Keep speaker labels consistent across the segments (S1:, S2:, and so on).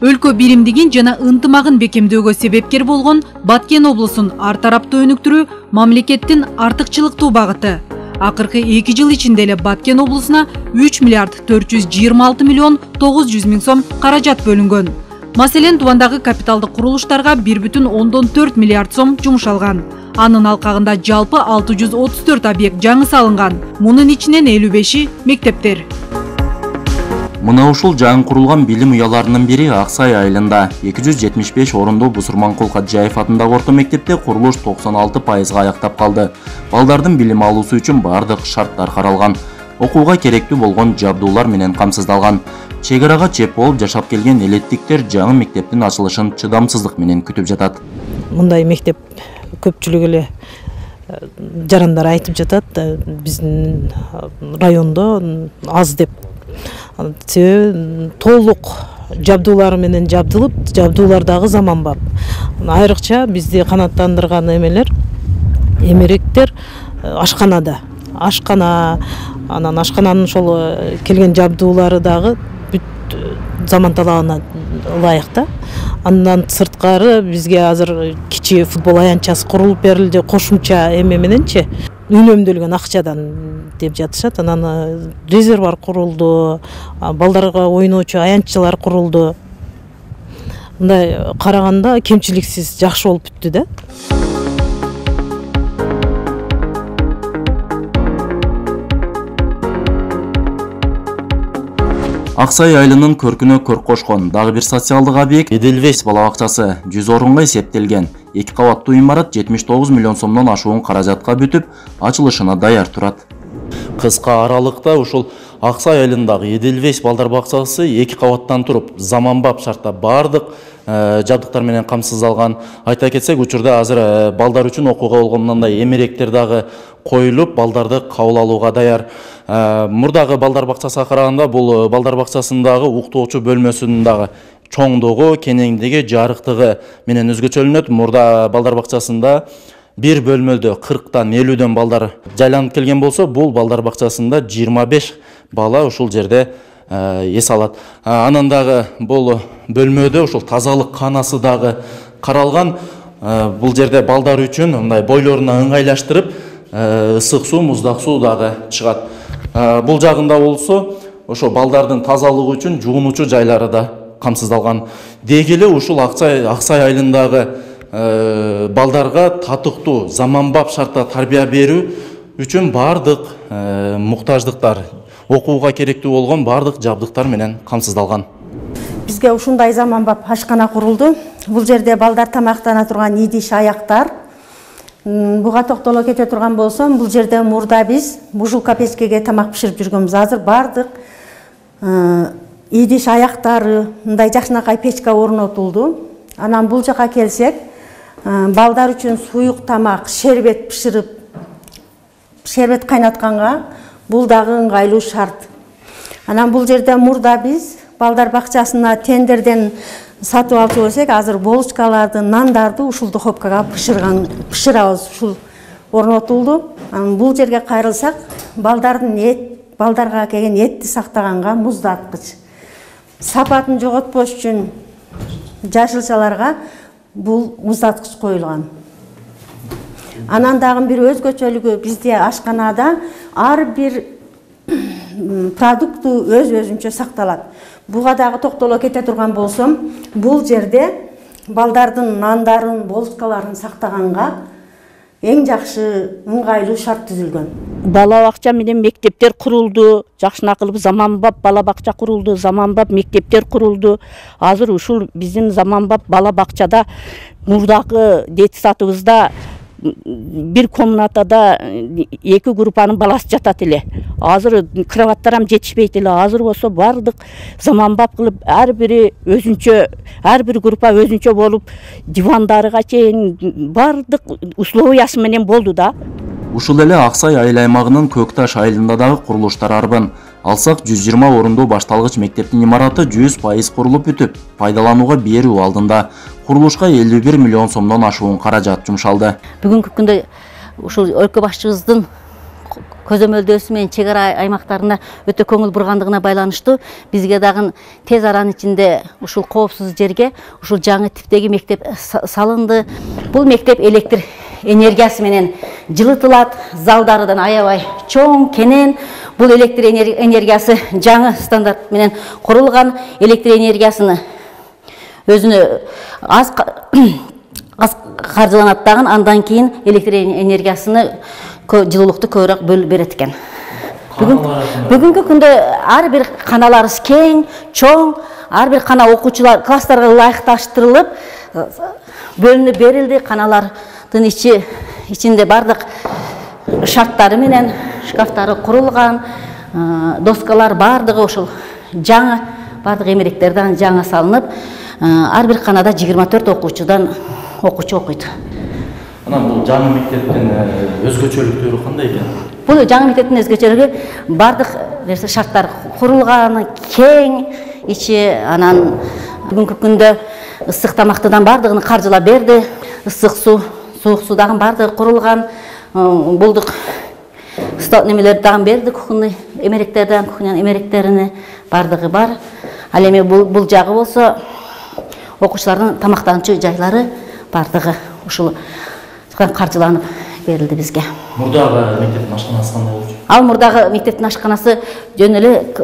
S1: өлкө биримдигин жана ынтымагын бекемдөөгө себепкер болгон Баткен облусун ар тараптуу өнүктүрүү мамлекеттин артыкчылыктуу багыты. Акыркы 2 жыл ичинде эле Баткен облусуна 3 миллиард 426 миллион 900 миң сом каражат бөлүнгөн. Маселен, тубандагы капиталдык курулуштарга 1,4 миллиард сом жумшалган. Анын алкагында жалпы 634 объект жаңы салынган. Мунун ичинен 55-и мектептер.
S2: Мына ушул жаңы курулган билим уяларынын бири Аксай айылында 275 орундуу Бусурманкул Каджаев атындагы орто мектепте курулуш 96% аяктап калды. Балдардын билим алуусу үчүн бардык шарттар каралган. Окууга керектүү болгон жабдуулар менен камсыздалган. Чек арага чеп болуп жашап келген элеттиктер жаңы мектептин ачылышын чыдамсыздык менен күтүп жатат.
S3: Мындай мектеп көпчүлүк эле жарандар айтып жатат, биздин райондо аз деп. Себеби толук жабдуулар менен жабдылып, жабдуулар дагы заманбап. Айрыкча бизди канааттандырган эмеректер ашканада. Ашкана, анан ашкананын ошол келген жабдуулары дагы бүт заман талабына ылайык да. Андан сырткары бизге азыр кичи футбол аянтчасы курулуп берилди, кошумча эме мененчи үнөмдөлгөн акчадан деп жатышат. Анан резервуар курулду, балдарга ойноочу аянтчалар курулду. Мындай караганда кемчиликсиз жакшы болуп бүттү да.
S2: Аксай айылынын көркүнө көрк кошкон дагы бир социалдык объект Эделвейс бала бакчасы 100 орунга эсептелген. 2 кабаттуу имарат 79 миллион сомдон ашуун каражатка бүтүп, ачылышына даяр турат. Кыска аралыкта ушул Аксай айылындагы Эделвейс балдар бакчасы 2 кабаттан туруп, заманбап шартта бардык жабдыктар менен камсыздалган. Айта кетсек, учурда азыр балдар үчүн окууга болгон мындай эмеректер дагы коюлуп, балдарды кабыл алууга даяр. Мурдагы балдар бакчасына караганда бул балдар бакчасындагы уктоочу бөлмөсүнүн дагы чоңдугу, кенеңдиги, жарыктыгы менен өзгөчөлөнөт. Мурда балдар бакчасында бир бөлмөдө 40-тан 50-дөн балдар жайланып келген болсо, бул балдар бакчасында 25 бала ушул жерде эс алат. Анан дагы бул бөлмөдө ушул тазалык канасы дагы каралган. Бул жерде балдар үчүн мындай бойлоруна ыңгайлаштырып, ысык суу, муздак суу дагы чыгат. Бул жагында болсо, ошо балдардын тазалыгы үчүн жуунуучу жайлары да камсыздалган. Деги эле ушул Аксай айылындагы балдарга татыктуу, заманбап шартта тарбия берүү үчүн бардык муктаждыктар, окууга керектүү болгон бардык жабдыктар менен камсыздалган.
S4: Бизге ушундай заманбап ашкана курулду. Бул жерде балдар тамактана турган идиш аяктар. Буга токтоло кете турган болсом, бул жерде мурда биз бушулка печкеге тамак биширип жүргөнбүз. Азыр бардык идиш аяктары мындай жакшынакай печка орнотулду. Анан бул жака келсек, балдар үчүн суюк тамак, шербет биширип, шербет кайнатканга бул дагы ыңгайлуу шарт. Анан бул жерде мурда биз балдар бакчасына тендерден сатып алчу болсок, азыр болочкаларды, нандарды ушул духовкага бышырабыз, ушул орнотулду. Анан бул жерге кайрылсак, балдарга келген этти сактаганга муздаткыч. Сапатын жоготпош үчүн жашылчаларга бул муздаткыч коюлган. Анан дагы бир өзгөчөлүгү, бизде ашканада ар бир продукту өз-өзүнчө сакталат. Буга дагы токтоло кете турган болсом, бул жерде балдардын нандарын, болочкаларын сактаганга эң жакшы ыңгайлуу шарт түзүлгөн.
S5: Бала бакча менен мектептер курулду, жакшына кылып заманбап бала бакча курулду, заманбап мектептер курулду. Азыр ушул биздин заманбап бала бакчада мурдагы детсадыбызда бир комнатада 2 группанын баласы жатат эле. Азыр кроваттар жетишпейт эле. Азыр болсо бардык заманбап кылып, ар бири өзүнчө, ар бир группа өзүнчө болуп, дивандарыга чейин бардык условиясы менен болду да.
S2: Ушул эле Аксай айыл аймагынын Көкташ айылында дагы курулуштар арбын. Алсак 120 орундуу башталгыч мектептин имараты 100% курулуп бүтүп, пайдаланууга берүү алдында. Курулушка 51 миллион сомдон ашуун каражат жумшалды.
S6: Бүгүнкү күндө ушул өлкө башчыбыздын көзөмөлдөөсү менен чек ара аймактарына өтө көңүл бургандыгына байланыштуу бизге дагы тез аранын ичинде ушул коопсуз жерге ушул жаңы типтеги мектеп салынды. Бул мектеп электр энергиясы менен жылытылат, залдарыдан аябай чоң, кенен. Бул электр энергиясы жаңы стандарт менен курулган. Электр энергиясыны өзүнө аз каржыланат дагы, андан кийин электр энергиясыны жылуулукту көбүрөөк бөлүп берет экен. Бүгүнкү күндө ар бир каналарыбыз кең, чоң, ар бир кана окуучулар класстарга ылайыкташтырылып бөлүнүп берилди. Каналардын ичинде бардык шарттары менен шкафтары курулган, доскалар бардыгы ошол жаңы, бардык эмеректерден жаңы салынып, ар бир канада 24 окуучу окуйт.
S2: Анан бул жаңы мектептин өзгөчөлүктөрү кандай экен?
S6: Бул жаңы мектептин өзгөчөлүгү бардык шарттар курулган, кең ичи, анан бүгүнкү күндө ысык тамактыдан бардыгын каржылап берди. Ысык суу, суук суу дагы бардыгы курулган. Булдук немелерди дагы берди, кухонный эмеректерден, кухня эмеректерини бардыгы бар. Ал эми бул жагы болсо окуучулардын тамактанчу жайлары бардыгы ушул каржыланып берилди бизге.
S2: Мурдагы мектептин ашканасы кандай болчу?
S6: Ал мурдагы мектептин ашканасы жөн эле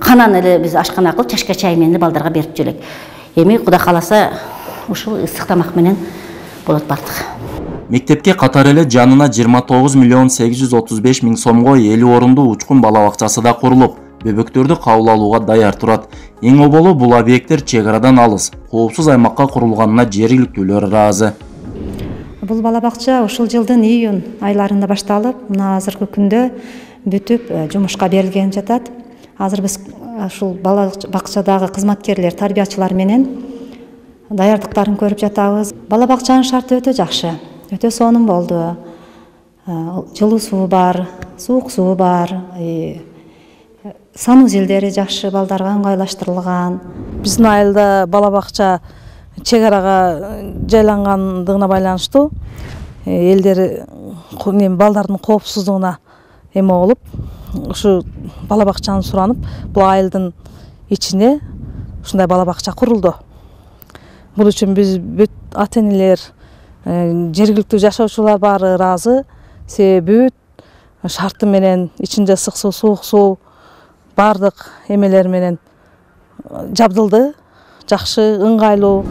S6: канан эле биз ашкана кылып чачка чай менен балдарга берип жүрөк. Эми Кудай кааласа ушул ысык тамак менен болот бардык.
S2: Мектепке катар эле жанына 29 миллион 835 миң сомго 50 орундуу учкун бала бакчасы да курулуп, бөбөктөрдү кабыл алууга даяр турат. Эң оболу бул объекттер чек арадан алыс, коопсуз аймакка курулганына жергиликтүүлөр ыраазы.
S7: Бул бала бакча ушул жылдын июнь айларында башталып, мына азыркы күндө бүтүп жумушка берилген жатат. Азыр биз ушул бала бакчадагы кызматкерлер, тарбиячылар менен даярдыктарын көрүп жатабыз. Бала бакчанын шарты өтө жакшы, өтө сонун болду. Жылуу суу бар, суук суу бар, санузелдери жакшы, балдарга ыңгайлаштырылган.
S3: Биздин айылда бала бакча чек арага жайлангандыгына байланыштуу элдер балдардын коопсуздугуна эме болуп, ушу бала бакчаны суранып, бул айылдын ичине ушундай бала бакча курулду. Бул үчүн биз бүт ата-энелер, жергиликтүү жашоочулар баары ыраазы. Себеби шарты менен ичинде ысык суу, суук суу бардык эмелер менен жабдылды. Жакшы, ыңгайлуу.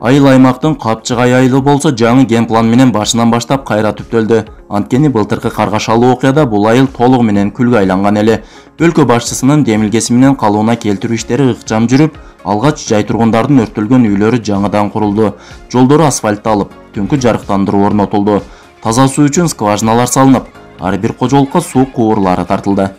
S2: Айыл аймактын Капчыгай айылы болсо жаңы ген план менен башынан баштап кайра түптөлдү. Анткени былтыркы каргашалуу окуяда бул айыл толугу менен күлгө айланган эле. Өлкө башчысынын демилгеси менен калыбына келтирүү иштери ыкчам жүрүп, алгач жай тургундардын өрттөлгөн үйлөрү жаңыдан курулду. Жолдору асфальтталып, түнкү жарыктандыруу орнотулду. Таза суу үчүн скважиналар салынып, ар бир кожолукка суу куурлары тартылды.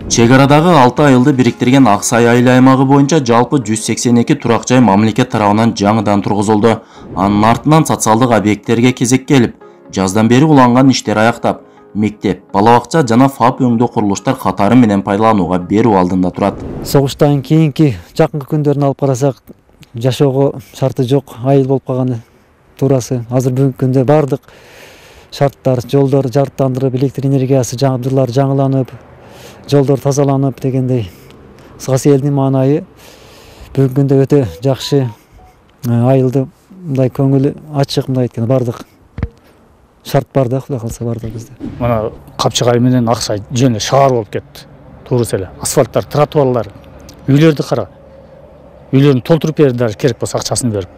S2: Чек арадагы 6 айылды бириктирген Аксай айыл аймагы боюнча жалпы 182 турак жай мамлекет тарабынан жаңыдан тургузулду. Анын артынан социалдык объекттерге кезек келип, жаздан бери уланган иштер аяктап, мектеп, бала бакча жана ФАП өңдөө курулуштар катары менен пайдаланууга берүү алдында турат.
S8: Согуштан кийинки жакынкы күндөрүн алып карасак, жашоого шарты жок айыл болуп калганы туурасы. Азыр бүгүнкү күндө бардык шарттар, жолдор жарыктандырып, электр энергиясы жабдылар жаңыланып, жолдор тазаланып дегендей. Кыскасы элдин маанайы бүгүнкү күндө өтө жакшы. Айылды мындай көңүлү ачык, мындай айтканда бардык шарт бар да, Кудай калса бар да бизде.
S9: Мына Капчыгай менен Аксай жөн эле шаар болуп кетти. Туурасы эле. Асфальттар, тротуарлар, үйлөрдү кара. Үйлөрүн толтуруп берди, керек болсо акчасын берип.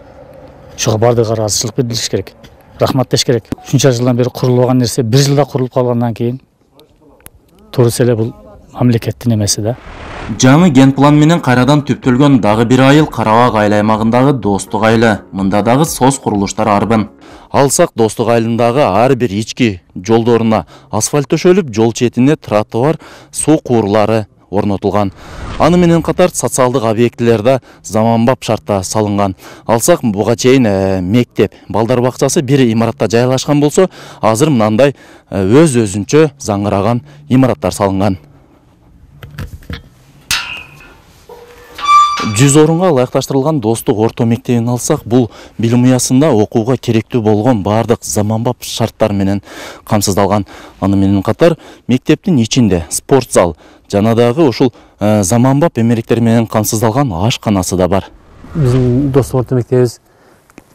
S9: Ушуга бардыгы ыраазычылык билдириш керек. Рахмат деш керек. Ушунча жылдан бери курулган нерсе 1 жылда курулуп калгандан кийин туурасы эле бул мамлекеттин эмеси да.
S2: Жаңы ген план менен кайрадан түптөлгөн дагы бир айыл Карабак айыл аймагындагы Достук айылы. Мында дагы соц курулуштар арбын. Алсак Достук айылындагы ар бир ички жолдоруна асфальт төшөлүп, жол четине тротуар, суу куурлары орнотулган. Аны менен катар социалдык объектилерде заманбап шартта салынган. Алсак буга чейин мектеп, балдар бакчасы бир имаратта жайлашкан болсо, азыр мынандай өз-өзүнчө заңыраган имараттар салынган. 100 орынға ылайыкташтырылган Достук орто мектебин алсак, бул билим уясында окууга керектүү болгон бардык заманбап шарттар менен камсыздалган. Аны менен катар мектептин ичинде спорт зал жана дагы ушул заманбап эмеректер менен камсыздалган ашканасы да бар.
S10: Биздин Достук орто мектебибиз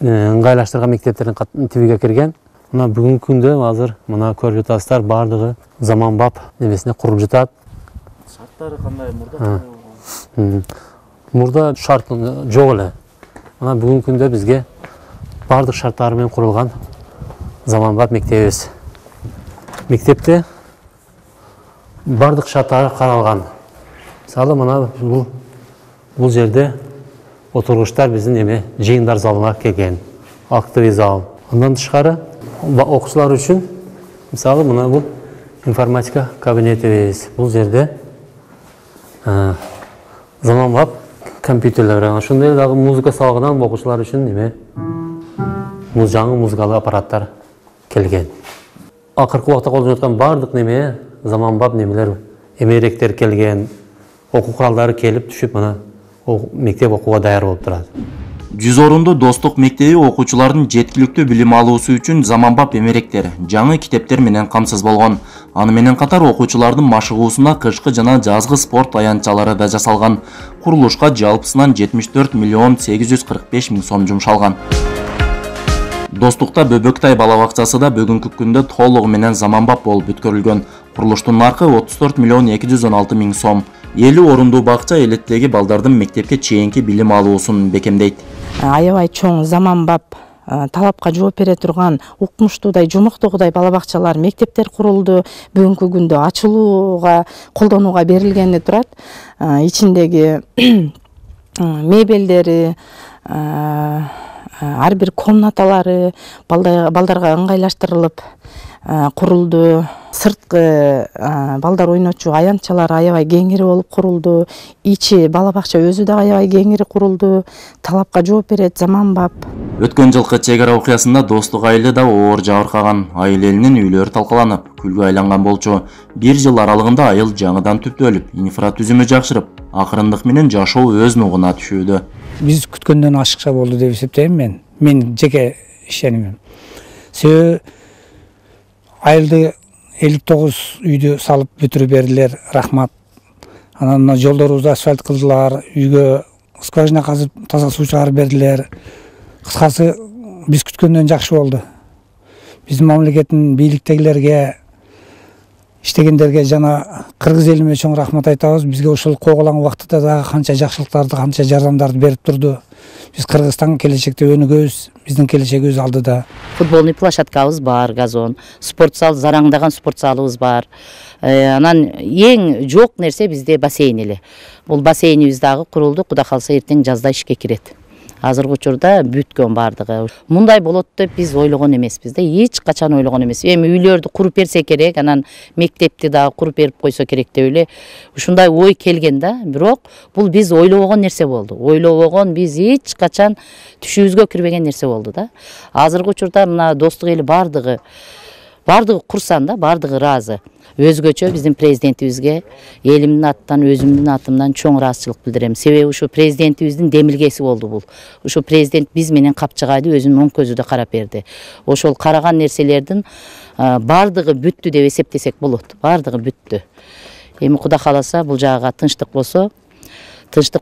S10: ыңгайлаштырган мектептердин тибиге кирген. Мына бүгүнкү күндө азыр мына көрүп жатасыздар, бардыгы заманбап немесине куруп жатат.
S2: Шарттары кандай, мурда?
S10: Мурда шарт жок эле. Мына бүгүнкү күндө бизге бардык шарттары менен курулган заманбап мектебибиз. Мектепте бардык шарттары каралган. Мисалы мына бул жерде отургучтар биздин эме жыйындар залына келген. Актовый зал. Андан тышкары окуучулар үчүн мисалы мына бул информатика кабинетибиз. Бул жерде заманбап компьютерлер, ошондой дагы музыка сабагынан окуучулар үчүн эме жаңы музыкалык аппараттар келген. Акыркы убакта колдонуп жаткан бардык неме заманбап немелер, эмеректер келген, окуу куралдары келип түшүп, мына мектеп окууга даяр болуп турат.
S2: 100 орунду Достук мектеби окуучулардын жеткиликтүү билим алуусу үчүн заманбап эмеректер, жаңы китептер менен камсыз болгон. Аны менен катар окуучулардын машыгуусуна кышкы жана жазгы спорт аянтчалары да жасалган. Курулушка жалпысынан 74 миллион 845 миң сом жумшалган. Достукта Бөбөктай бала бакчасы да бүгүнкү күндө толугу менен заманбап болуп бүткөрүлгөн. Курулуштун наркы 34 миллион 216 миң сом. 50 орундуу бакча элеттеги балдардын мектепке чейинки билим алуусун бекемдейт.
S11: Аябай чоң заманбап талапка жооп бере турган укмуштуудай, жумуктуудай бала бакчалар, мектептер курулду. Бүгүнкү күндө ачылууга, колдонууга берилгени турат. Ичиндеги мебелдери, ар бир комнаталары балдарга ыңгайлаштырылып курулду. Сырткы балдар ойночу аянтчалар аябай кеңири болуп курулду. Ичи бала бакча өзү да аябай кеңири курулду. Талапка жооп берет, заманбап.
S2: Өткөн жылкы чек ара окуясында Достук айылы да оор жабыркаган. Айыл элинин үйлөрү талкаланып, күлгө айланган болчу. 1 жыл аралыгында айыл жаңыдан түптөлүп, инфратүзүмү жакшырып, акырындык менен жашоо өз нугуна түшүүдө.
S12: Биз күткөндөн ашыкча болду деп эсептейм мен жеке ишенимим. Себеби айылды 59 үйдү салып бүтүрүп бердилер, рахмат. Анан жолдорубузду асфальт кылдылар, үйгө скважина казып таза суу чыгарып бердилер. Кыскасы биз күткөндөн жакшы болду. Биздин мамлекеттин бийликтегилерге, иштегендерге жана кыргыз элиме чоң рахмат айтабыз. Бизге ушул койгулан убакытта дагы канча жакшылыктарды, канча жардамдарды берип турду. Биз Кыргызстан келечекте өнүгөбүз, биздин келечегибиз алдыда.
S5: Футболный площадкабыз бар, газон, спорт зал, зараңдаган спорт залыбыз бар. Анан эң жок нерсе бизде бассейн эле. Бул бассейнибиз дагы курулду, кудай калса эртең жазда ишке кирет. Азыркы учурда бүткөн бардыгы. Мындай болот деп биз ойлогон эмеспиз да, эч качан ойлогон эмес. Эми үйлөрдү куруп берсе керек, анан мектепти дагы куруп берип койсо керек деп эле ушундай ой келген да. Бирок бул биз ойлобогон нерсе болду. Ойлобогон, биз эч качан түшүбүзгө кирбеген нерсе болду да. Азыркы учурда мына Достук эли бардыгы курсан да, бардыгы ыраазы. Өзгөчө биздин президентибизге элимдин атынан, өзүмдүн атымдан чоң ыраазычылык билдирем. Себеби ушу президентибиздин демилгеси болду бул. Ушу президент биз менен капчыгайды өзүнүн оң көзүдө карап берди. Ошол караган нерселердин бардыгы бүттү деп эсептесек болот. Бардыгы бүттү. Эми кудай кааласа бул жагга тынчтык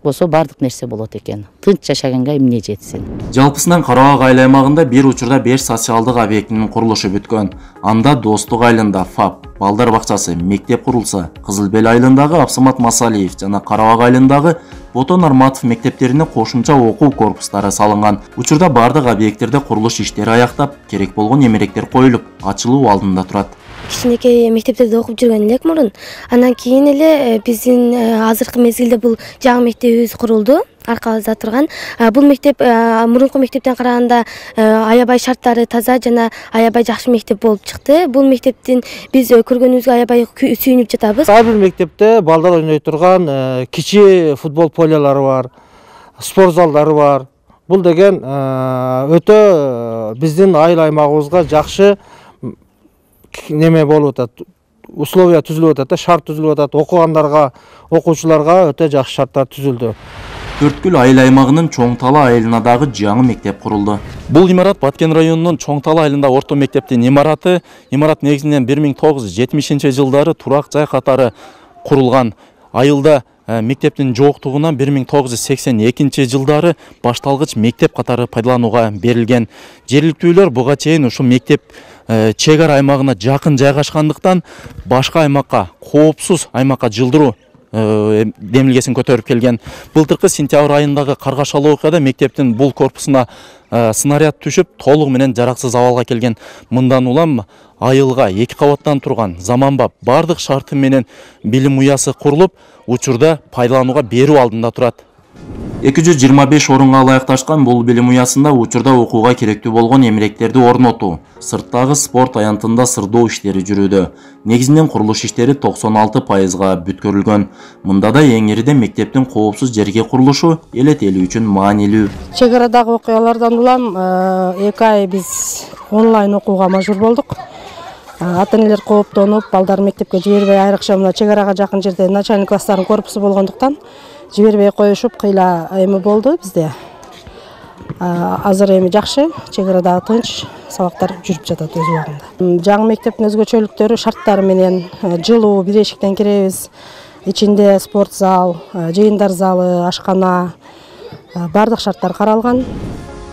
S5: болсо бардык нерсе болот экен. Тынч жашаганга эмне жетсин.
S2: Жалпысынан Карабак айыл аймагында бир учурда 5 социалдык объектинин курулушу бүткөн. Анда Достук айылында ФАП, балдар бакчасы, мектеп курулса, Кызыл Бел айылындагы Абсамат Масалиев жана Карабак айылындагы Ботон Арматов мектептерине кошумча окуу корпустары салынган. Учурда бардык объекттерде курулуш иштери аяктап, керек болгон эмеректер коюлуп, ачылуу алдында турат.
S13: Кичинекей мектептерде окуп жүргөн элек мурун. Андан кийин эле биздин азыркы мезгилде бул жаңы мектебибиз курулду. Аркабызда турган. Бул мектеп мурунку мектептен караганда аябай шарттары таза жана аябай жакшы мектеп болуп чыкты. Бул мектептин биз көргөнүбүзгө аябай сүйүнүп жатабыз.
S14: Ар бир мектепте балдар ойной турган кичи футбол полялары бар, спорт залдары бар. Бул деген өтө биздин айыл аймагыбызга жакшы неме болуп атат. Условия түзүлүп атат, шарт түзүлүп атат. Окугандарга, окуучуларга өтө жакшы шарттар түзүлдү.
S2: Төрткүл айыл аймагынын Чоңталы айылына дагы жаңы мектеп курулду. Бул имарат Баткен районунун Чоңталы айылында орто мектептин имараты. Имарат негизинен 1970 жылдары турак жай катары курулган. Айылда мектептин жоктугуна 1982 жылдары башталгыч мектеп катары пайдаланууга берилген. Жергиликтүүлөр буга чейин ушул мектеп чек ара аймагына жакын жайгашкандыктан башка аймакка, коопсуз аймакка жылдыруу демилгесин көтөрүп келген. Былтыркы сентябрь айындагы каргашалуу окуяда мектептин бул корпусуна снаряд түшүп, толугу менен жараксыз абалга келген. Мындан улам айылга 2 кабаттан турган заманбап бардык шарты менен билим уясы курулуп, учурда пайдаланууга берүү алдында турат. 225 орунга ылайыкташкан бул билим уясында учурда окууга керектүү болгон эмеректерди орнотуу, сырттагы спорт аянтында сырдоо иштери жүрүүдө. Негизинен курулуш иштери 96%га бүткөрүлгөн. Мында да эң ириде мектептин коопсуз жерге курулушу элет эли үчүн маанилүү.
S3: Чек арадагы окуялардан улам 2 ай биз онлайн окууга мажбур болдук. Ата-энелер кооптонуп, балдар мектепке жибербей, айрыкча мына чек арага жакын жерде начальник класстардын корпусу болгондуктан жибербей коюшуп, кыйла эми болду бизде. Азыр эми жакшы, чек арада тынч, сабактар жүрүп жатат өз убагында. Жаңы мектептин өзгөчөлүктөрү шарттары менен жылуу, бир эшиктен киребиз. Ичинде спорт зал, жыйындар залы, ашкана, бардык шарттар каралган.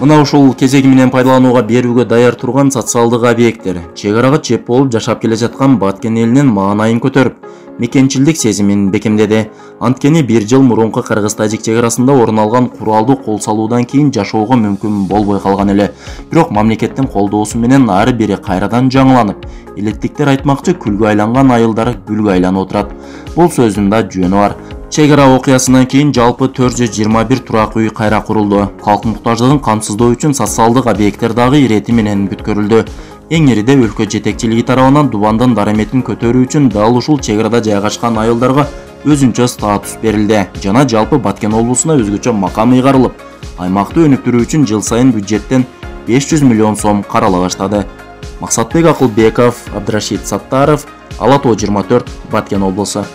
S2: Мына ушул кезеги менен пайдаланууга берүүгө даяр турган социалдык объекттер чек арага чеп болуп жашап келе жаткан Баткен элинин маанайын көтөрүп, мекенчилдик сезимин бекемдеди. Анткени 1 жыл мурунку Кыргыз-Тажик чек арасында орун алган куралдуу кол салуудан кийин жашоого мүмкүн болбой калган эле. Бирок мамлекеттин колдоосу менен ары бири кайрадан жаңыланып, элеттиктер айтмакчы күлгө айланган айылдар гүлгө айланып отурат. Бул сөздүн да жөнү бар. Чек ара окуясынан кийин жалпы 421 турак үй кайра курулду. Калк муктаждыгын камсыздоо үчүн социалдык объекттер дагы ирети менен бүткөрүлдү. Эң ириде өлкө жетекчилиги тарабынан Дубандын дараметин көтөрүү үчүн дал ушул чек арада жайгашкан айылдарга өзүнчө статус берилди. Жана жалпы Баткен облусуна өзгөчө макам ыйгарылып, аймакты өнүктүрүү үчүн жыл сайын бюджеттен 500 миллион сом карала баштады. Максатбек Акылбеков, Абдрашид Саттаров, Ала Тоо 24, Баткен облусу.